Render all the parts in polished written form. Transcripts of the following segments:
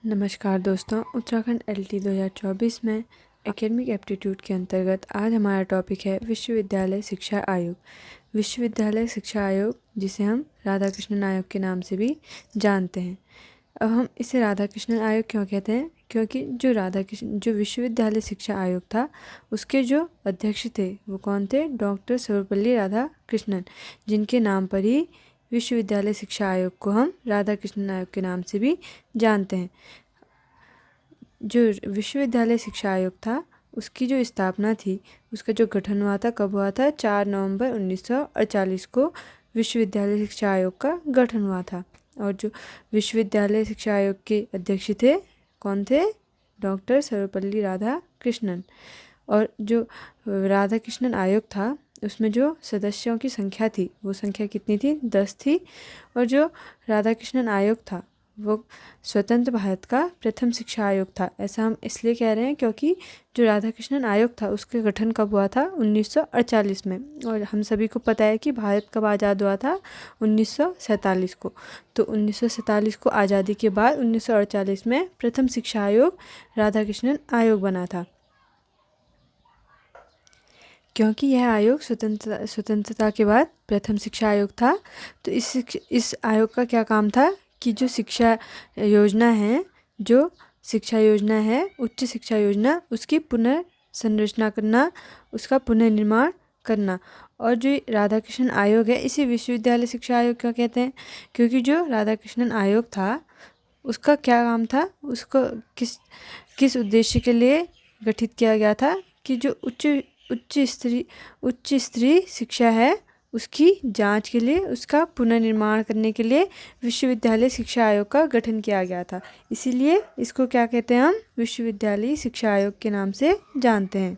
नमस्कार दोस्तों, उत्तराखंड LT 2024 में एकेडमिक एप्टीट्यूड के अंतर्गत आज हमारा टॉपिक है विश्वविद्यालय शिक्षा आयोग। विश्वविद्यालय शिक्षा आयोग, जिसे हम राधा कृष्णन आयोग के नाम से भी जानते हैं। अब हम इसे राधा कृष्णन आयोग क्यों कहते हैं? क्योंकि जो विश्वविद्यालय शिक्षा आयोग था, उसके जो अध्यक्ष थे वो कौन थे? डॉक्टर सर्वपल्ली राधा कृष्णन, जिनके नाम पर ही विश्वविद्यालय शिक्षा आयोग को हम राधा कृष्णन आयोग के नाम से भी जानते हैं। जो विश्वविद्यालय शिक्षा आयोग था, उसकी जो स्थापना थी, उसका जो गठन हुआ था, कब हुआ था? 4 नवंबर 1948 को विश्वविद्यालय शिक्षा आयोग का गठन हुआ था। और जो विश्वविद्यालय शिक्षा आयोग के अध्यक्ष थे, कौन थे? डॉक्टर सर्वपल्ली राधा कृष्णन। और जो राधा कृष्णन आयोग था, उसमें जो सदस्यों की संख्या थी, वो संख्या कितनी थी? 10 थी। और जो राधा कृष्णन आयोग था, वो स्वतंत्र भारत का प्रथम शिक्षा आयोग था। ऐसा हम इसलिए कह रहे हैं क्योंकि जो राधा कृष्णन आयोग था, उसका गठन कब हुआ था? 1948 में। और हम सभी को पता है कि भारत कब आज़ाद हुआ था? 1947 को। तो 1947 को आज़ादी के बाद 1948 में प्रथम शिक्षा आयोग राधा कृष्णन आयोग बना था। क्योंकि यह आयोग स्वतंत्रता के बाद प्रथम शिक्षा आयोग था, तो इस आयोग का क्या काम था कि जो शिक्षा योजना है, उच्च शिक्षा योजना, उसकी पुनर्संरचना करना, उसका पुनर्निर्माण करना। और जो राधा कृष्णन आयोग है, इसे विश्वविद्यालय शिक्षा आयोग क्यों कहते हैं? क्योंकि जो राधा कृष्णन आयोग था, उसका क्या काम था? उसको किस उद्देश्य के लिए गठित किया गया था? कि जो उच्च स्तरीय शिक्षा है, उसकी जांच के लिए, उसका पुनर्निर्माण करने के लिए विश्वविद्यालय शिक्षा आयोग का गठन किया गया था। इसीलिए इसको क्या कहते हैं? हम विश्वविद्यालय शिक्षा आयोग के नाम से जानते हैं।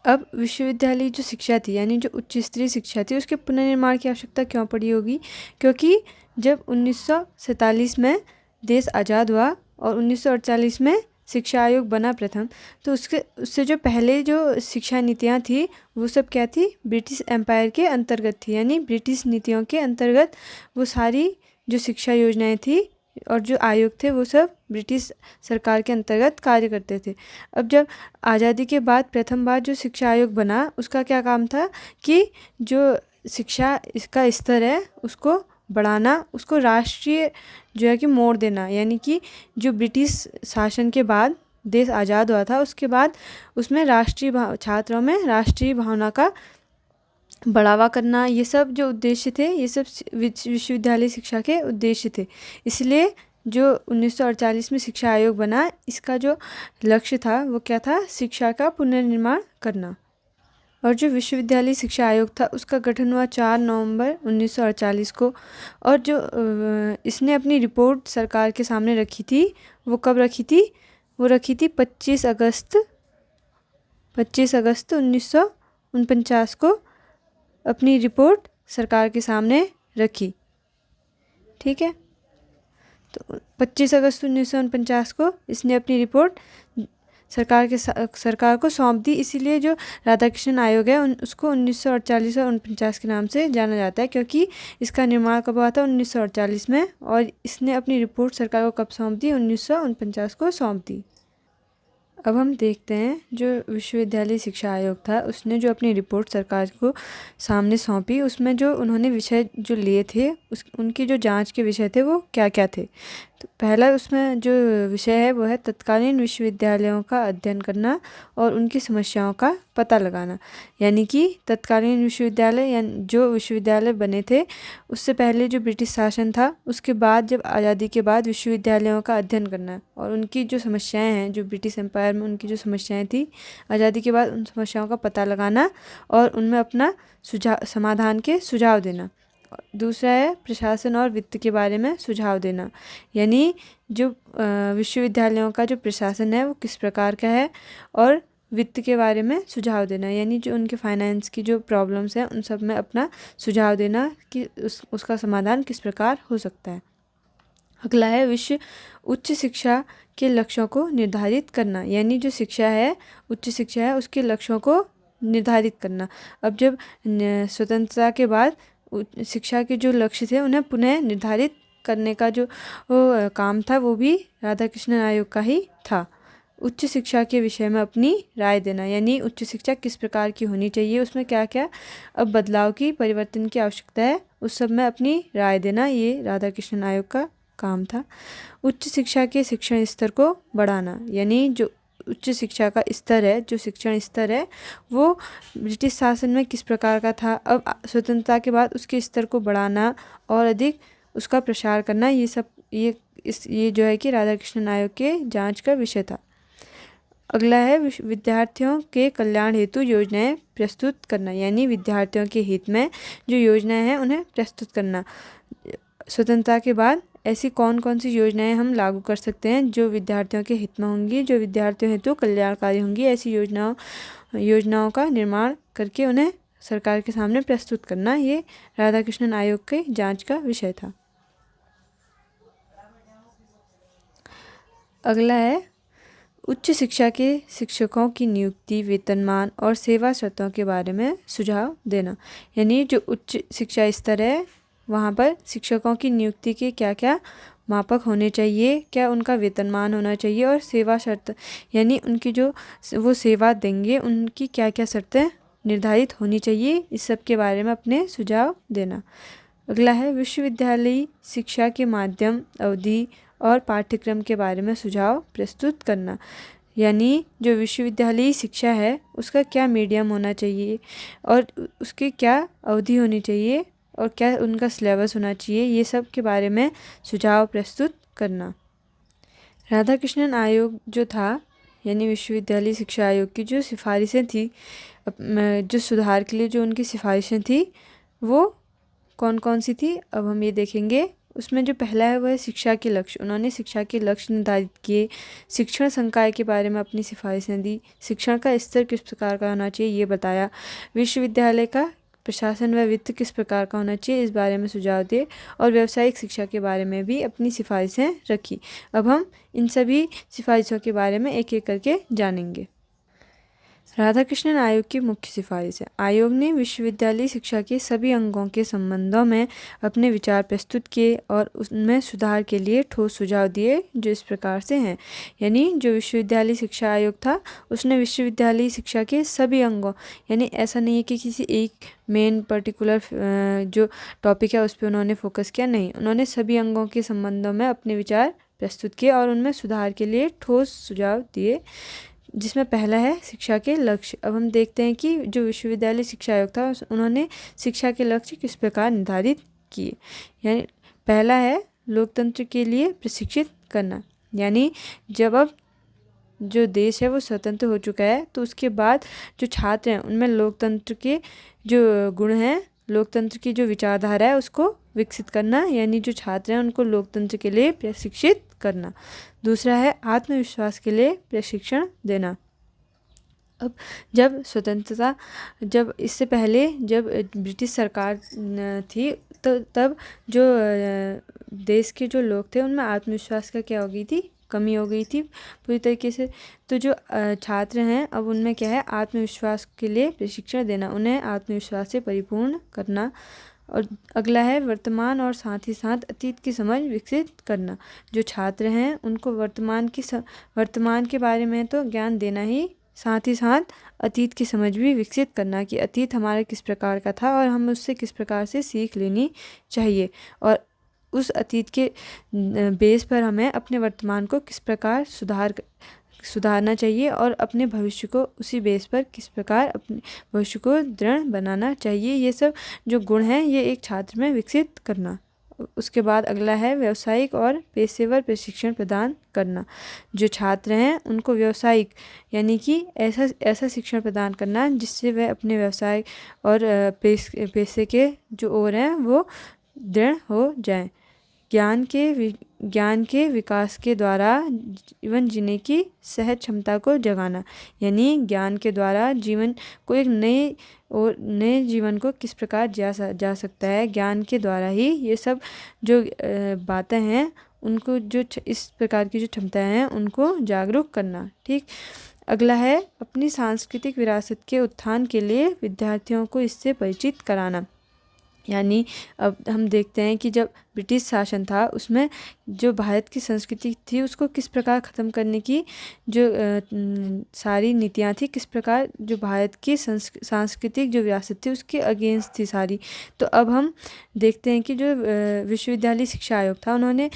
अब विश्वविद्यालय जो शिक्षा थी, यानी जो उच्च स्तरीय शिक्षा थी, उसके पुनर्निर्माण की आवश्यकता क्यों पड़ी होगी? क्योंकि जब 1947 में देश आज़ाद हुआ और 1948 में शिक्षा आयोग बना प्रथम, तो उससे जो पहले जो शिक्षा नीतियाँ थी, वो सब क्या थी? ब्रिटिश एम्पायर के अंतर्गत थी। यानी ब्रिटिश नीतियों के अंतर्गत वो सारी जो शिक्षा योजनाएं थी और जो आयोग थे, वो सब ब्रिटिश सरकार के अंतर्गत कार्य करते थे। अब जब आज़ादी के बाद प्रथम बार जो शिक्षा आयोग बना, उसका क्या काम था कि जो शिक्षा इसका स्तर है, उसको बढ़ाना, उसको राष्ट्रीय जो है कि मोड़ देना। यानी कि जो ब्रिटिश शासन के बाद देश आज़ाद हुआ था, उसके बाद उसमें छात्रों में राष्ट्रीय भावना का बढ़ावा करना, ये सब जो उद्देश्य थे, ये सब विश्वविद्यालय शिक्षा के उद्देश्य थे। इसलिए जो 1948 में शिक्षा आयोग बना, इसका जो लक्ष्य था वो क्या था? शिक्षा का पुनर्निर्माण करना। और जो विश्वविद्यालय शिक्षा आयोग था, उसका गठन हुआ 4 नवंबर 1948 को। और जो इसने अपनी रिपोर्ट सरकार के सामने रखी थी, वो कब रखी थी? वो रखी थी 25 अगस्त 1949 को अपनी रिपोर्ट सरकार के सामने रखी। ठीक है, तो 25 अगस्त 1949 को इसने अपनी रिपोर्ट सरकार को सौंप दी। इसीलिए जो राधा कृष्णन आयोग है, उसको 1948 और 49 के नाम से जाना जाता है, क्योंकि इसका निर्माण कब हुआ था? 1948 में। और इसने अपनी रिपोर्ट सरकार को कब सौंप दी? 1949 को सौंप दी। अब हम देखते हैं, जो विश्वविद्यालय शिक्षा आयोग था, उसने जो अपनी रिपोर्ट सरकार को सामने सौंपी, उसमें जो उन्होंने विषय जो लिए थे, उनकी जो जांच के विषय थे, वो क्या क्या थे? तो पहला उसमें जो विषय है, वो है तत्कालीन विश्वविद्यालयों का अध्ययन करना और उनकी समस्याओं का पता लगाना। यानी कि तत्कालीन विश्वविद्यालय, यानी जो विश्वविद्यालय बने थे उससे पहले जो ब्रिटिश शासन था, उसके बाद जब आज़ादी के बाद विश्वविद्यालयों का अध्ययन करना और उनकी जो समस्याएं हैं, जो ब्रिटिश एम्पायर में उनकी जो समस्याएं थी आज़ादी के बाद, उन समस्याओं का पता लगाना और उनमें अपना समाधान के सुझाव देना। दूसरा है प्रशासन और वित्त के बारे में सुझाव देना। यानी जो विश्वविद्यालयों का जो प्रशासन है, वो किस प्रकार का है, और वित्त के बारे में सुझाव देना। यानी जो उनके फाइनेंस की जो प्रॉब्लम्स हैं, उन सब में अपना सुझाव देना कि उसका समाधान किस प्रकार हो सकता है। अगला है उच्च शिक्षा के लक्ष्यों को निर्धारित करना। यानी जो शिक्षा है, उच्च शिक्षा है, उसके लक्ष्यों को निर्धारित करना। अब जब स्वतंत्रता के बाद शिक्षा के जो लक्ष्य थे, उन्हें पुनः निर्धारित करने का जो काम था वो भी राधा कृष्णन आयोग का ही था। उच्च शिक्षा के विषय में अपनी राय देना, यानी उच्च शिक्षा किस प्रकार की होनी चाहिए, उसमें क्या क्या अब बदलाव की परिवर्तन की आवश्यकता है, उस सब में अपनी राय देना, ये राधा कृष्णन आयोग का काम था। उच्च शिक्षा के शिक्षण स्तर को बढ़ाना, यानी जो उच्च शिक्षा का स्तर है, जो शिक्षण स्तर है वो ब्रिटिश शासन में किस प्रकार का था, अब स्वतंत्रता के बाद उसके स्तर को बढ़ाना और अधिक उसका प्रसार करना, ये सब ये जो है कि राधा कृष्णन आयोग के जांच का विषय था। अगला है विद्यार्थियों के कल्याण हेतु योजनाएं प्रस्तुत करना, यानी विद्यार्थियों के हित में जो योजनाएं हैं उन्हें प्रस्तुत करना। स्वतंत्रता के बाद ऐसी कौन कौन सी योजनाएं हम लागू कर सकते हैं जो विद्यार्थियों के हित में होंगी, जो विद्यार्थियों हेतु कल्याणकारी होंगी, ऐसी योजनाओं का निर्माण करके उन्हें सरकार के सामने प्रस्तुत करना, ये राधा कृष्णन आयोग के जांच का विषय था। अगला है उच्च शिक्षा के शिक्षकों की नियुक्ति, वेतनमान और सेवा शर्तों के बारे में सुझाव देना, यानी जो उच्च शिक्षा स्तर है वहाँ पर शिक्षकों की नियुक्ति के क्या क्या मापक होने चाहिए, क्या उनका वेतनमान होना चाहिए और सेवा शर्त, यानी उनकी जो वो सेवा देंगे उनकी क्या क्या शर्तें निर्धारित होनी चाहिए, इस सब के बारे में अपने सुझाव देना। अगला है विश्वविद्यालयी शिक्षा के माध्यम, अवधि और पाठ्यक्रम के बारे में सुझाव प्रस्तुत करना, यानी जो विश्वविद्यालयी शिक्षा है उसका क्या मीडियम होना चाहिए और उसकी क्या अवधि होनी चाहिए और क्या उनका सिलेबस होना चाहिए, ये सब के बारे में सुझाव प्रस्तुत करना। राधा कृष्णन आयोग जो था, यानी विश्वविद्यालय शिक्षा आयोग की जो सिफारिशें थी, जो सुधार के लिए जो उनकी सिफारिशें थी वो कौन कौन सी थी, अब हम ये देखेंगे। उसमें जो पहला है वह है शिक्षा के लक्ष्य। उन्होंने शिक्षा के लक्ष्य निर्धारित किए, शिक्षण संकाय के बारे में अपनी सिफारिशें दी, शिक्षण का स्तर किस प्रकार का होना चाहिए ये बताया, विश्वविद्यालय का प्रशासन व वित्त किस प्रकार का होना चाहिए इस बारे में सुझाव दिए और व्यावसायिक शिक्षा के बारे में भी अपनी सिफारिशें रखी। अब हम इन सभी सिफारिशों के बारे में एक एक करके जानेंगे। राधा कृष्णन आयोग की मुख्य सिफारिश है। आयोग ने विश्वविद्यालय शिक्षा के सभी अंगों के संबंधों में अपने विचार प्रस्तुत किए और उनमें सुधार के लिए ठोस सुझाव दिए जो इस प्रकार से हैं, यानी जो विश्वविद्यालय शिक्षा आयोग था उसने विश्वविद्यालय शिक्षा के सभी अंगों, यानी ऐसा नहीं है कि किसी एक मेन पर्टिकुलर जो टॉपिक है उस पर उन्होंने फोकस किया, नहीं, उन्होंने सभी अंगों के संबंधों में अपने विचार प्रस्तुत किए और उनमें सुधार के लिए ठोस सुझाव दिए, जिसमें पहला है शिक्षा के लक्ष्य। अब हम देखते हैं कि जो विश्वविद्यालय शिक्षा आयोग था उन्होंने शिक्षा के लक्ष्य किस प्रकार निर्धारित किए, यानी पहला है लोकतंत्र के लिए प्रशिक्षित करना, यानी जब अब जो देश है वो स्वतंत्र हो चुका है तो उसके बाद जो छात्र हैं उनमें लोकतंत्र के जो गुण हैं, लोकतंत्र की जो विचारधारा है उसको विकसित करना, यानी जो छात्र हैं उनको लोकतंत्र के लिए प्रशिक्षित करना। दूसरा है आत्मविश्वास के लिए प्रशिक्षण देना। अब जब स्वतंत्रता, जब इससे पहले जब ब्रिटिश सरकार थी तो तब जो देश के जो लोग थे उनमें आत्मविश्वास का क्या हो गई थी, कमी हो गई थी पूरी तरीके से। तो जो छात्र हैं अब उनमें क्या है, आत्मविश्वास के लिए प्रशिक्षण देना, उन्हें आत्मविश्वास से परिपूर्ण करना। और अगला है वर्तमान और साथ ही साथ अतीत की समझ विकसित करना। जो छात्र हैं उनको वर्तमान के बारे में तो ज्ञान देना ही, साथ ही साथ अतीत की समझ भी विकसित करना कि अतीत हमारा किस प्रकार का था और हमें उससे किस प्रकार से सीख लेनी चाहिए और उस अतीत के बेस पर हमें अपने वर्तमान को किस प्रकार सुधारना चाहिए और अपने भविष्य को उसी बेस पर किस प्रकार अपने भविष्य को दृढ़ बनाना चाहिए, ये सब जो गुण हैं ये एक छात्र में विकसित करना। उसके बाद अगला है व्यावसायिक और पेशेवर प्रशिक्षण प्रदान करना। जो छात्र हैं उनको व्यावसायिक यानी कि ऐसा शिक्षण प्रदान करना जिससे वह अपने व्यवसाय और पेशे के जो ओर हैं वो दृढ़ हो जाएं। ज्ञान के विकास के द्वारा जीवन जीने की सहज क्षमता को जगाना, यानी ज्ञान के द्वारा जीवन को एक नए जीवन को किस प्रकार जा सकता है, ज्ञान के द्वारा ही ये सब जो बातें हैं उनको जो इस प्रकार की जो क्षमताएं हैं उनको जागरूक करना। ठीक, अगला है अपनी सांस्कृतिक विरासत के उत्थान के लिए विद्यार्थियों को इससे परिचित कराना। यानी अब हम देखते हैं कि जब ब्रिटिश शासन था उसमें जो भारत की संस्कृति थी उसको किस प्रकार ख़त्म करने की जो सारी नीतियाँ थी, किस प्रकार जो भारत की सांस्कृतिक जो विरासत थी उसके अगेंस्ट थी सारी। तो अब हम देखते हैं कि जो विश्वविद्यालय शिक्षा आयोग था उन्होंने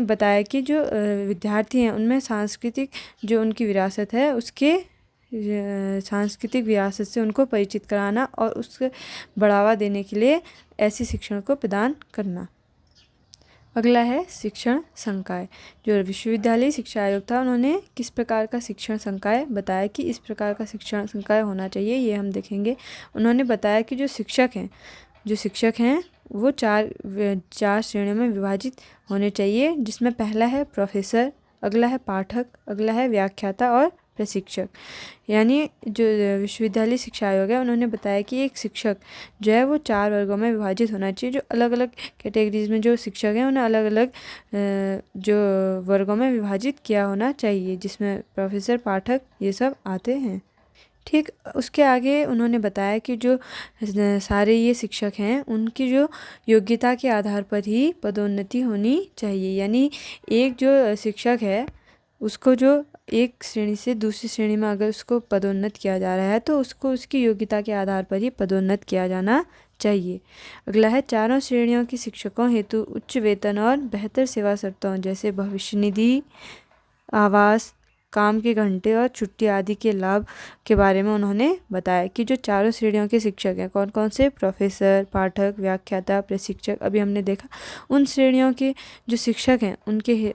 बताया कि जो विद्यार्थी हैं उनमें सांस्कृतिक जो उनकी विरासत है उसके सांस्कृतिक विरासत से उनको परिचित कराना और उसके बढ़ावा देने के लिए ऐसी शिक्षण को प्रदान करना। अगला है शिक्षण संकाय। जो विश्वविद्यालय शिक्षा आयोग था उन्होंने किस प्रकार का शिक्षण संकाय बताया कि इस प्रकार का शिक्षण संकाय होना चाहिए, ये हम देखेंगे। उन्होंने बताया कि जो शिक्षक हैं वो चार श्रेणियों में विभाजित होने चाहिए, जिसमें पहला है प्रोफेसर, अगला है पाठक, अगला है व्याख्याता और प्रशिक्षक। यानी जो विश्वविद्यालय शिक्षा आयोग है उन्होंने बताया कि एक शिक्षक जो है वो 4 वर्गों में विभाजित होना चाहिए। जो अलग अलग कैटेगरीज में जो शिक्षक हैं उन्हें अलग अलग जो वर्गों में विभाजित किया होना चाहिए, जिसमें प्रोफेसर, पाठक ये सब आते हैं। ठीक, उसके आगे उन्होंने बताया कि जो सारे ये शिक्षक हैं उनकी जो योग्यता के आधार पर ही पदोन्नति होनी चाहिए। यानी एक जो शिक्षक है उसको जो एक श्रेणी से दूसरी श्रेणी में अगर उसको पदोन्नत किया जा रहा है तो उसको उसकी योग्यता के आधार पर ही पदोन्नत किया जाना चाहिए। अगला है चारों श्रेणियों के शिक्षकों हेतु उच्च वेतन और बेहतर सेवा शर्तों जैसे भविष्य निधि, आवास, काम के घंटे और छुट्टी आदि के लाभ के बारे में उन्होंने बताया कि जो चारों श्रेणियों के शिक्षक हैं, कौन कौन से, प्रोफेसर, पाठक, व्याख्याता, प्रशिक्षक, अभी हमने देखा, उन श्रेणियों के जो शिक्षक हैं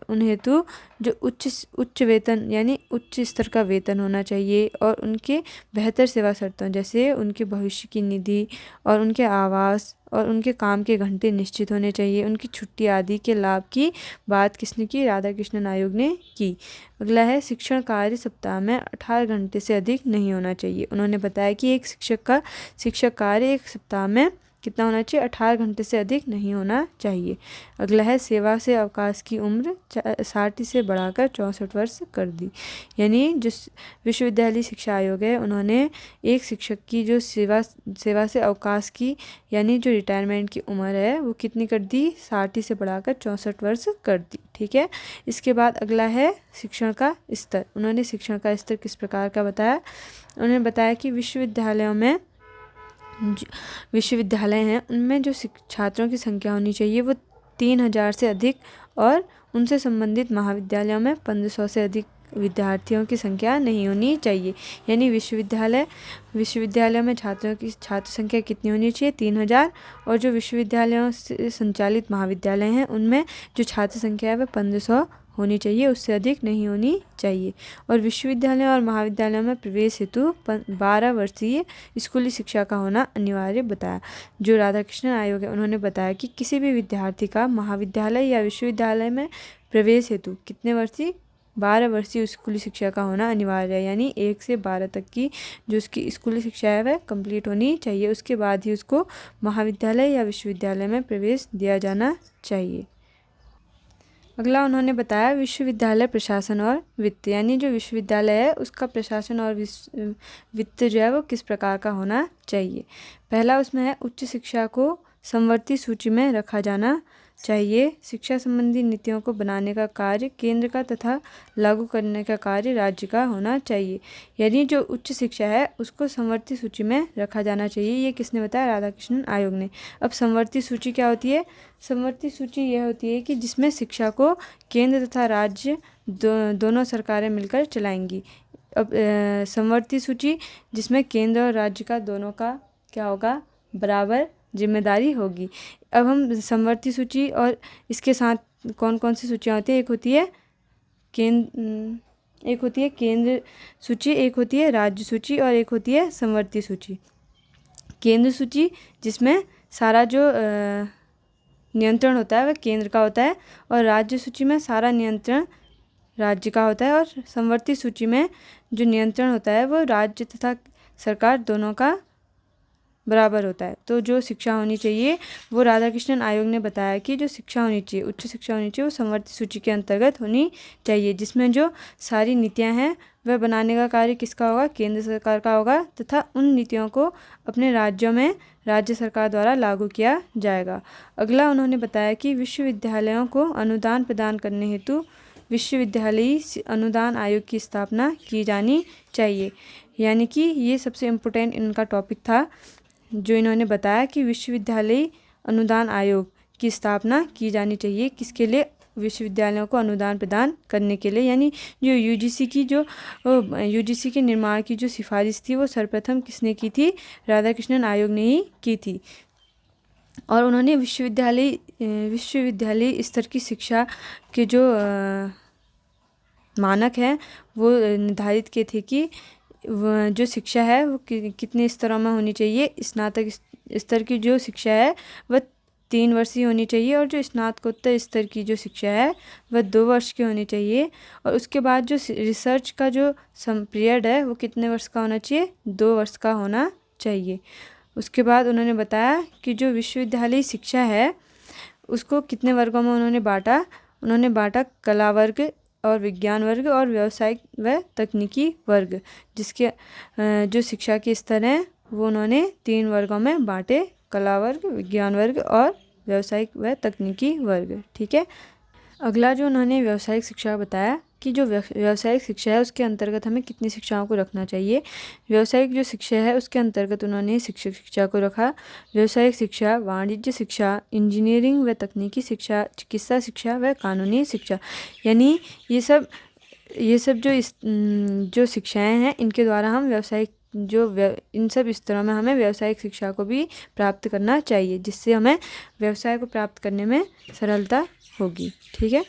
उन हेतु जो उच्च वेतन यानी उच्च स्तर का वेतन होना चाहिए और उनके बेहतर सेवा शर्तों जैसे उनके भविष्य की निधि और उनके आवास और उनके काम के घंटे निश्चित होने चाहिए। उनकी छुट्टी आदि के लाभ की बात किसने की? राधाकृष्णन आयोग ने की। अगला है शिक्षण कार्य सप्ताह में 18 घंटे से अधिक नहीं होना चाहिए। उन्होंने बताया कि एक शिक्षक कार्य एक सप्ताह में कितना होना चाहिए? 18 घंटे से अधिक नहीं होना चाहिए। अगला है सेवा से अवकाश की उम्र 60 से बढ़ाकर 64 वर्ष कर दी। यानी जो विश्वविद्यालय शिक्षा आयोग है उन्होंने एक शिक्षक की जो सेवा से अवकाश की यानी जो रिटायरमेंट की उम्र है वो कितनी कर दी? 60 से बढ़ाकर 64 वर्ष कर दी। ठीक है, इसके बाद अगला है शिक्षण का स्तर। उन्होंने शिक्षण का स्तर किस प्रकार का बताया? उन्होंने बताया कि विश्वविद्यालय हैं उनमें जो छात्रों की संख्या होनी चाहिए वो 3000 से अधिक और उनसे संबंधित महाविद्यालयों में 1500 से अधिक विद्यार्थियों की संख्या नहीं होनी चाहिए। यानी विश्वविद्यालयों में छात्र संख्या कितनी होनी चाहिए? 3000 और जो विश्वविद्यालयों से संचालित महाविद्यालय हैं उनमें जो छात्र संख्या है वह 1500 होनी चाहिए, उससे अधिक नहीं होनी चाहिए। और विश्वविद्यालय और महाविद्यालयों में प्रवेश हेतु 12 वर्षीय स्कूली शिक्षा का होना अनिवार्य बताया। जो राधाकृष्णन आयोग है उन्होंने बताया कि किसी भी विद्यार्थी का महाविद्यालय या विश्वविद्यालय में प्रवेश हेतु कितने वर्षीय? 12 वर्षीय स्कूली शिक्षा का होना अनिवार्य है। यानी 1 से 12 तक की जो उसकी स्कूली शिक्षा है वह कंप्लीट होनी चाहिए, उसके बाद ही उसको महाविद्यालय या विश्वविद्यालय में प्रवेश दिया जाना चाहिए। अगला उन्होंने बताया विश्वविद्यालय प्रशासन और वित्त। यानी जो विश्वविद्यालय है उसका प्रशासन और वित्त जो है वो किस प्रकार का होना चाहिए। पहला उसमें है उच्च शिक्षा को समवर्ती सूची में रखा जाना चाहिए। शिक्षा संबंधी नीतियों को बनाने का कार्य केंद्र का तथा लागू करने का कार्य राज्य का होना चाहिए। यानी जो उच्च शिक्षा है उसको समवर्ती सूची में रखा जाना चाहिए। ये किसने बताया? राधाकृष्णन आयोग ने। अब समवर्ती सूची क्या होती है? समवर्ती सूची यह होती है कि जिसमें शिक्षा को केंद्र तथा राज्य दोनों सरकारें मिलकर चलाएंगी। अब समवर्ती सूची जिसमें केंद्र और राज्य का दोनों का क्या होगा? बराबर जिम्मेदारी होगी। अब हम समवर्ती सूची और इसके साथ कौन कौन सी सूचियाँ होती हैं? एक होती है केंद्र सूची, एक होती है राज्य सूची और एक होती है समवर्ती सूची। केंद्र सूची जिसमें सारा जो नियंत्रण होता है वह केंद्र का होता है और राज्य सूची में सारा नियंत्रण राज्य का होता है और समवर्ती सूची में जो नियंत्रण होता है वो राज्य तथा सरकार दोनों का बराबर होता है। तो जो शिक्षा होनी चाहिए वो राधाकृष्णन आयोग ने बताया कि जो शिक्षा होनी चाहिए, उच्च शिक्षा होनी चाहिए, वो समवर्ती सूची के अंतर्गत होनी चाहिए, जिसमें जो सारी नीतियां हैं वह बनाने का कार्य किसका होगा? केंद्र सरकार का होगा तथा उन नीतियों को अपने राज्यों में राज्य सरकार द्वारा लागू किया जाएगा। अगला उन्होंने बताया कि विश्वविद्यालयों को अनुदान प्रदान करने हेतु विश्वविद्यालयी अनुदान आयोग की स्थापना की जानी चाहिए। यानी कि ये सबसे इम्पोर्टेंट इनका टॉपिक था जो इन्होंने बताया कि विश्वविद्यालयी अनुदान आयोग की स्थापना की जानी चाहिए। किसके लिए? विश्वविद्यालयों को अनुदान प्रदान करने के लिए। यानी जो यूजीसी के निर्माण की जो सिफारिश थी वो सर्वप्रथम किसने की थी? राधाकृष्णन आयोग ने ही की थी। और उन्होंने विश्वविद्यालय स्तर की शिक्षा के जो मानक हैं वो निर्धारित किए थे कि जो शिक्षा है वो कितने स्तरों में होनी चाहिए। स्नातक स्तर की जो शिक्षा है वह 3 वर्षीय होनी चाहिए और जो स्नातकोत्तर स्तर की जो शिक्षा है वह 2 वर्ष की होनी चाहिए। और उसके बाद जो रिसर्च का जो पीरियड है वो कितने वर्ष का होना चाहिए? 2 वर्ष का होना चाहिए। उसके बाद उन्होंने बताया कि जो विश्वविद्यालय शिक्षा है उसको कितने वर्गों में उन्होंने बांटा? उन्होंने बांटा कला वर्ग और विज्ञान वर्ग और व्यावसायिक व तकनीकी वर्ग। जिसके जो शिक्षा के स्तर हैं वो उन्होंने 3 वर्गों में बांटे, कला वर्ग, विज्ञान वर्ग और व्यावसायिक व तकनीकी वर्ग। ठीक है। अगला जो उन्होंने व्यावसायिक शिक्षा बताया कि जो व्यावसायिक शिक्षा है उसके अंतर्गत हमें कितनी शिक्षाओं को रखना चाहिए। व्यावसायिक जो शिक्षा है उसके अंतर्गत उन्होंने शिक्षक शिक्षा को रखा, व्यावसायिक शिक्षा, वाणिज्य शिक्षा, इंजीनियरिंग व तकनीकी शिक्षा, चिकित्सा शिक्षा व कानूनी शिक्षा। यानी ये सब जो शिक्षाएं हैं इनके द्वारा हम इन सब स्तरों में हमें व्यावसायिक शिक्षा को भी प्राप्त करना चाहिए, जिससे हमें व्यवसाय को प्राप्त करने में सरलता होगी। ठीक है।